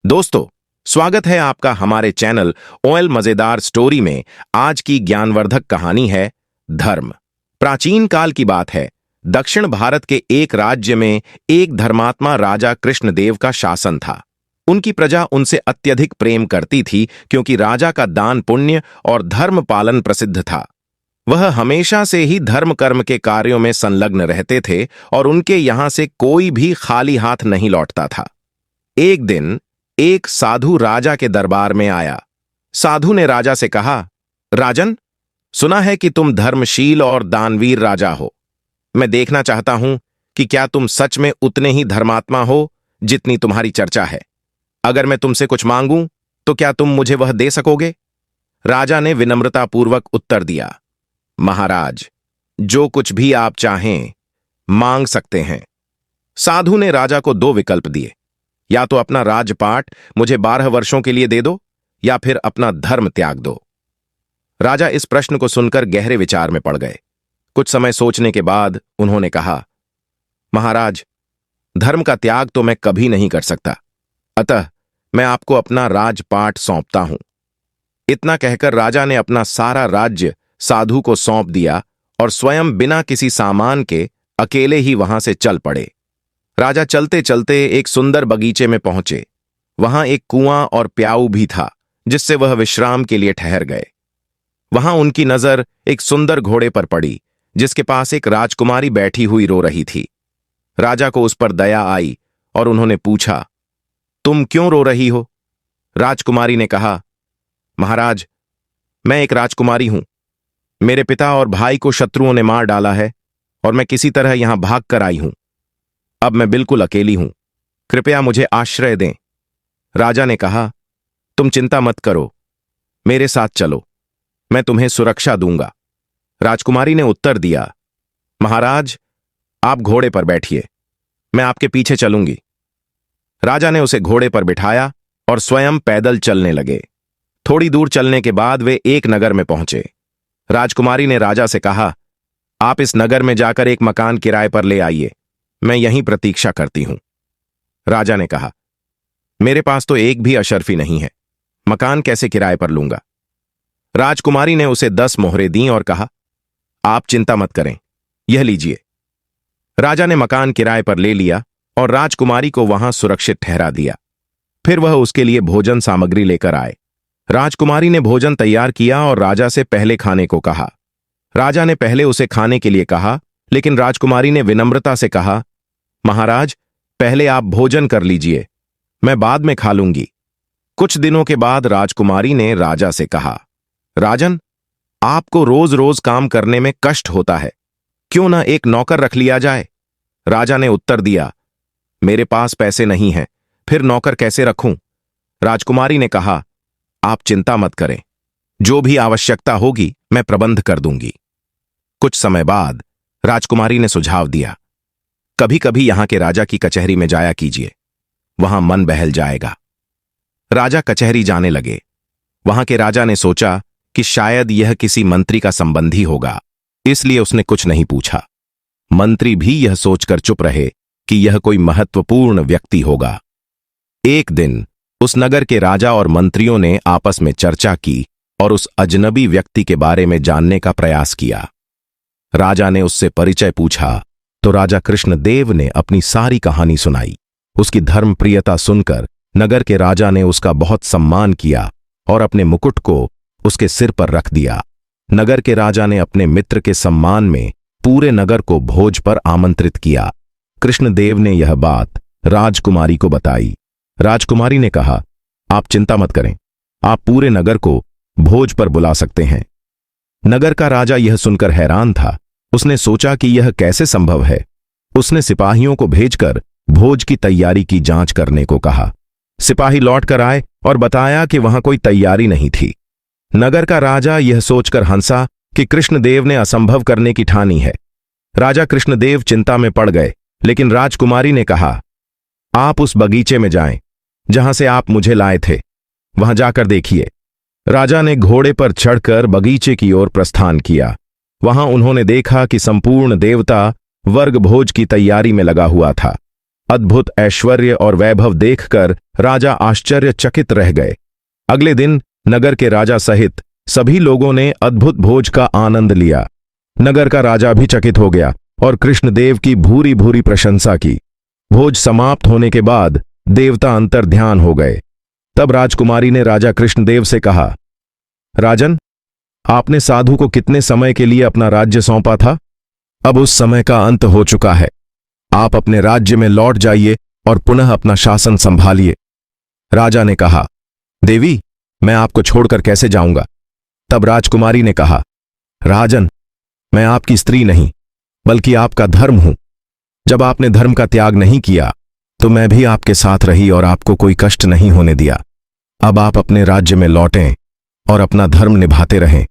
दोस्तों, स्वागत है आपका हमारे चैनल ओएल मजेदार स्टोरी में। आज की ज्ञानवर्धक कहानी है धर्म। प्राचीन काल की बात है। दक्षिण भारत के एक राज्य में एक धर्मात्मा राजा कृष्णदेव का शासन था। उनकी प्रजा उनसे अत्यधिक प्रेम करती थी क्योंकि राजा का दान पुण्य और धर्म पालन प्रसिद्ध था। वह हमेशा से ही धर्म कर्म के कार्यों में संलग्न रहते थे और उनके यहां से कोई भी खाली हाथ नहीं लौटता था। एक दिन एक साधु राजा के दरबार में आया। साधु ने राजा से कहा, राजन, सुना है कि तुम धर्मशील और दानवीर राजा हो। मैं देखना चाहता हूं कि क्या तुम सच में उतने ही धर्मात्मा हो जितनी तुम्हारी चर्चा है। अगर मैं तुमसे कुछ मांगूं तो क्या तुम मुझे वह दे सकोगे? राजा ने विनम्रतापूर्वक उत्तर दिया, महाराज, जो कुछ भी आप चाहें मांग सकते हैं। साधु ने राजा को दो विकल्प दिए, या तो अपना राजपाट मुझे 12 वर्षों के लिए दे दो या फिर अपना धर्म त्याग दो। राजा इस प्रश्न को सुनकर गहरे विचार में पड़ गए। कुछ समय सोचने के बाद उन्होंने कहा, महाराज, धर्म का त्याग तो मैं कभी नहीं कर सकता, अतः मैं आपको अपना राजपाट सौंपता हूं। इतना कहकर राजा ने अपना सारा राज्य साधु को सौंप दिया और स्वयं बिना किसी सामान के अकेले ही वहां से चल पड़े। राजा चलते चलते एक सुंदर बगीचे में पहुंचे। वहां एक कुआं और प्याऊ भी था जिससे वह विश्राम के लिए ठहर गए। वहां उनकी नजर एक सुंदर घोड़े पर पड़ी जिसके पास एक राजकुमारी बैठी हुई रो रही थी। राजा को उस पर दया आई और उन्होंने पूछा, तुम क्यों रो रही हो? राजकुमारी ने कहा, महाराज, मैं एक राजकुमारी हूं। मेरे पिता और भाई को शत्रुओं ने मार डाला है और मैं किसी तरह यहां भाग कर आई हूं। अब मैं बिल्कुल अकेली हूं। कृपया मुझे आश्रय दें। राजा ने कहा, तुम चिंता मत करो, मेरे साथ चलो, मैं तुम्हें सुरक्षा दूंगा। राजकुमारी ने उत्तर दिया, महाराज, आप घोड़े पर बैठिए, मैं आपके पीछे चलूंगी। राजा ने उसे घोड़े पर बिठाया और स्वयं पैदल चलने लगे। थोड़ी दूर चलने के बाद वे एक नगर में पहुंचे। राजकुमारी ने राजा से कहा, आप इस नगर में जाकर एक मकान किराए पर ले आइए, मैं यहीं प्रतीक्षा करती हूं। राजा ने कहा, मेरे पास तो एक भी अशर्फी नहीं है, मकान कैसे किराए पर लूंगा? राजकुमारी ने उसे 10 मोहरें दी और कहा, आप चिंता मत करें, यह लीजिए। राजा ने मकान किराए पर ले लिया और राजकुमारी को वहां सुरक्षित ठहरा दिया। फिर वह उसके लिए भोजन सामग्री लेकर आए। राजकुमारी ने भोजन तैयार किया और राजा से पहले खाने को कहा। राजा ने पहले उसे खाने के लिए कहा, लेकिन राजकुमारी ने विनम्रता से कहा, महाराज, पहले आप भोजन कर लीजिए, मैं बाद में खा लूंगी। कुछ दिनों के बाद राजकुमारी ने राजा से कहा, राजन, आपको रोज रोज काम करने में कष्ट होता है, क्यों ना एक नौकर रख लिया जाए? राजा ने उत्तर दिया, मेरे पास पैसे नहीं हैं, फिर नौकर कैसे रखूं? राजकुमारी ने कहा, आप चिंता मत करें, जो भी आवश्यकता होगी मैं प्रबंध कर दूंगी। कुछ समय बाद राजकुमारी ने सुझाव दिया, कभी कभी यहां के राजा की कचहरी में जाया कीजिए, वहां मन बहल जाएगा। राजा कचहरी जाने लगे। वहां के राजा ने सोचा कि शायद यह किसी मंत्री का संबंधी होगा, इसलिए उसने कुछ नहीं पूछा। मंत्री भी यह सोचकर चुप रहे कि यह कोई महत्वपूर्ण व्यक्ति होगा। एक दिन उस नगर के राजा और मंत्रियों ने आपस में चर्चा की और उस अजनबी व्यक्ति के बारे में जानने का प्रयास किया। राजा ने उससे परिचय पूछा तो राजा कृष्णदेव ने अपनी सारी कहानी सुनाई। उसकी धर्मप्रियता सुनकर नगर के राजा ने उसका बहुत सम्मान किया और अपने मुकुट को उसके सिर पर रख दिया। नगर के राजा ने अपने मित्र के सम्मान में पूरे नगर को भोज पर आमंत्रित किया। कृष्णदेव ने यह बात राजकुमारी को बताई। राजकुमारी ने कहा, आप चिंता मत करें, आप पूरे नगर को भोज पर बुला सकते हैं। नगर का राजा यह सुनकर हैरान था। उसने सोचा कि यह कैसे संभव है। उसने सिपाहियों को भेजकर भोज की तैयारी की जांच करने को कहा। सिपाही लौटकर आए और बताया कि वहां कोई तैयारी नहीं थी। नगर का राजा यह सोचकर हंसा कि कृष्णदेव ने असंभव करने की ठानी है। राजा कृष्णदेव चिंता में पड़ गए, लेकिन राजकुमारी ने कहा, आप उस बगीचे में जाएं जहां से आप मुझे लाए थे, वहां जाकर देखिए। राजा ने घोड़े पर चढ़कर बगीचे की ओर प्रस्थान किया। वहां उन्होंने देखा कि संपूर्ण देवता वर्ग भोज की तैयारी में लगा हुआ था। अद्भुत ऐश्वर्य और वैभव देखकर राजा आश्चर्यचकित रह गए। अगले दिन नगर के राजा सहित सभी लोगों ने अद्भुत भोज का आनंद लिया। नगर का राजा भी चकित हो गया और कृष्णदेव की भूरी भूरी प्रशंसा की। भोज समाप्त होने के बाद देवता अंतर्ध्यान हो गए। तब राजकुमारी ने राजा कृष्णदेव से कहा, राजन, आपने साधु को कितने समय के लिए अपना राज्य सौंपा था? अब उस समय का अंत हो चुका है। आप अपने राज्य में लौट जाइए और पुनः अपना शासन संभालिए। राजा ने कहा, देवी, मैं आपको छोड़कर कैसे जाऊंगा? तब राजकुमारी ने कहा, राजन, मैं आपकी स्त्री नहीं बल्कि आपका धर्म हूं। जब आपने धर्म का त्याग नहीं किया तो मैं भी आपके साथ रही और आपको कोई कष्ट नहीं होने दिया। अब आप अपने राज्य में लौटें और अपना धर्म निभाते रहें।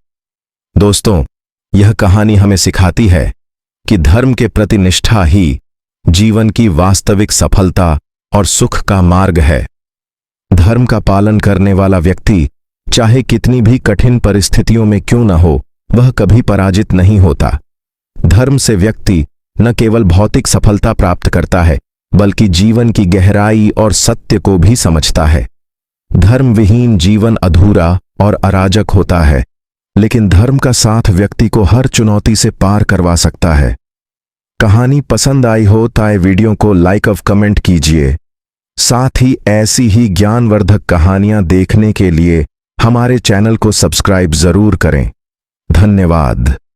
दोस्तों, यह कहानी हमें सिखाती है कि धर्म के प्रति निष्ठा ही जीवन की वास्तविक सफलता और सुख का मार्ग है। धर्म का पालन करने वाला व्यक्ति चाहे कितनी भी कठिन परिस्थितियों में क्यों न हो, वह कभी पराजित नहीं होता। धर्म से व्यक्ति न केवल भौतिक सफलता प्राप्त करता है बल्कि जीवन की गहराई और सत्य को भी समझता है। धर्म विहीन जीवन अधूरा और अराजक होता है, लेकिन धर्म का साथ व्यक्ति को हर चुनौती से पार करवा सकता है। कहानी पसंद आई हो तो वीडियो को लाइक और कमेंट कीजिए। साथ ही ऐसी ही ज्ञानवर्धक कहानियां देखने के लिए हमारे चैनल को सब्सक्राइब जरूर करें। धन्यवाद।